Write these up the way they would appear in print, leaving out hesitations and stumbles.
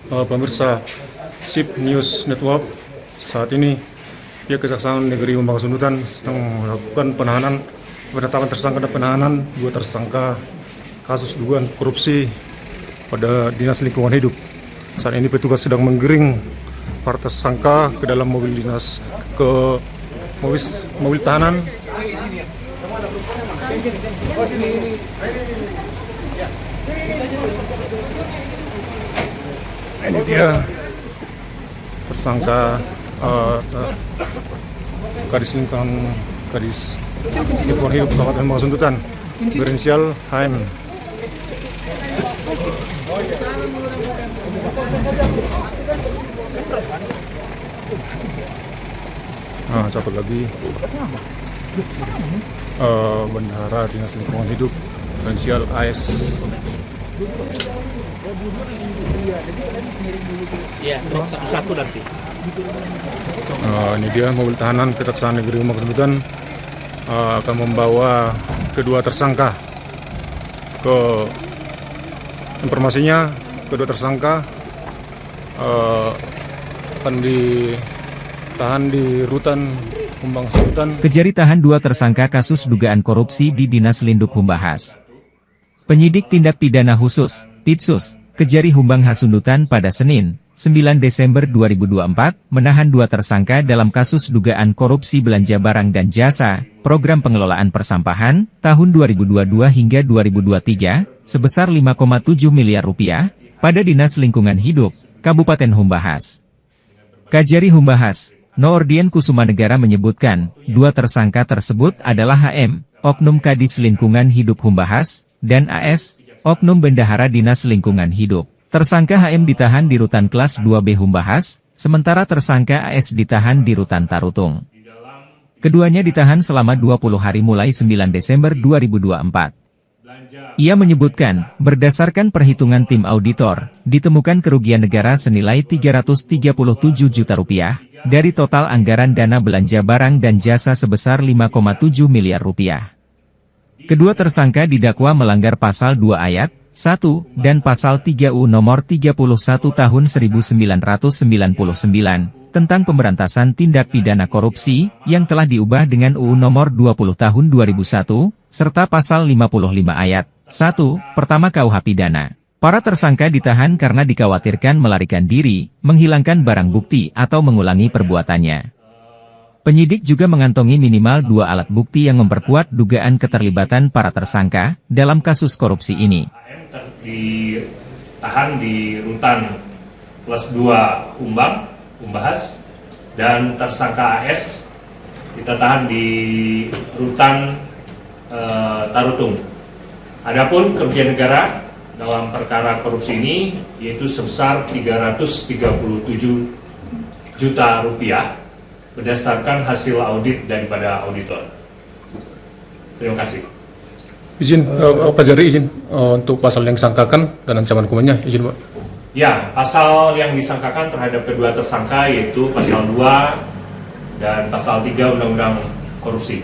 Pemirsa SIP News Network, saat ini pihak Kejaksaan Negeri Humbang Hasundutan sedang melakukan penetapan tersangka dan penahanan dua tersangka kasus dugaan korupsi pada Dinas Lingkungan Hidup. Saat ini petugas sedang menggiring para tersangka ke dalam mobil dinas, ke mobil tahanan. Ini dia tersangka Kadis Lingkungan Hidup Kabupaten Humbang Hasundutan berinisial HM. Satu lagi Bendahara Dinas Lingkungan Hidup berinisial AS. Iya, satu-satu nanti. Ini dia mobil tahanan Kejaksaan Negeri Humbang Hasundutan akan membawa kedua tersangka. Informasinya kedua tersangka akan ditahan di rutan Humbang Hasundutan. Kejari tahan dua tersangka kasus dugaan korupsi di Dinas Linduk Humbahas. Penyidik Tindak Pidana Khusus, Ditsus, Kejari Humbang Hasundutan pada Senin, 9 Desember 2024, menahan dua tersangka dalam kasus dugaan korupsi belanja barang dan jasa, program pengelolaan persampahan, tahun 2022 hingga 2023, sebesar 5,7 miliar rupiah, pada Dinas Lingkungan Hidup, Kabupaten Humbahas. Kajari Humbahas, Noordien Kusumanegara menyebutkan, dua tersangka tersebut adalah HM, Oknum Kadis Lingkungan Hidup Humbahas, dan AS, Oknum Bendahara Dinas Lingkungan Hidup. Tersangka HM ditahan di Rutan Kelas 2B Humbahas, sementara tersangka AS ditahan di Rutan Tarutung. Keduanya ditahan selama 20 hari mulai 9 Desember 2024. Ia menyebutkan, berdasarkan perhitungan tim auditor, ditemukan kerugian negara senilai 337 juta rupiah, dari total anggaran dana belanja barang dan jasa sebesar 5,7 miliar rupiah. Kedua tersangka didakwa melanggar pasal 2 ayat 1 dan pasal 3 UU nomor 31 tahun 1999 tentang pemberantasan tindak pidana korupsi yang telah diubah dengan UU nomor 20 tahun 2001 serta pasal 55 ayat 1 pertama KUH pidana. Para tersangka ditahan karena dikhawatirkan melarikan diri, menghilangkan barang bukti atau mengulangi perbuatannya. Penyidik juga mengantongi minimal 2 alat bukti yang memperkuat dugaan keterlibatan para tersangka dalam kasus korupsi ini. Ditahan di Rutan Kelas 2 Humbahas, dan tersangka AS kita tahan di Rutan Tarutung. Adapun kerugian negara dalam perkara korupsi ini yaitu sebesar 337 juta rupiah berdasarkan hasil audit daripada auditor. Terima kasih. Izin, Pak Jari, izin untuk pasal yang disangkakan dan ancaman hukumannya, izin Pak. Ya, pasal yang disangkakan terhadap kedua tersangka yaitu pasal 2 dan pasal 3 Undang-Undang Korupsi.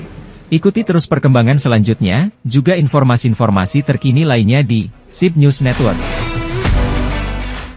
Ikuti terus perkembangan selanjutnya, juga informasi-informasi terkini lainnya di SIP News Network.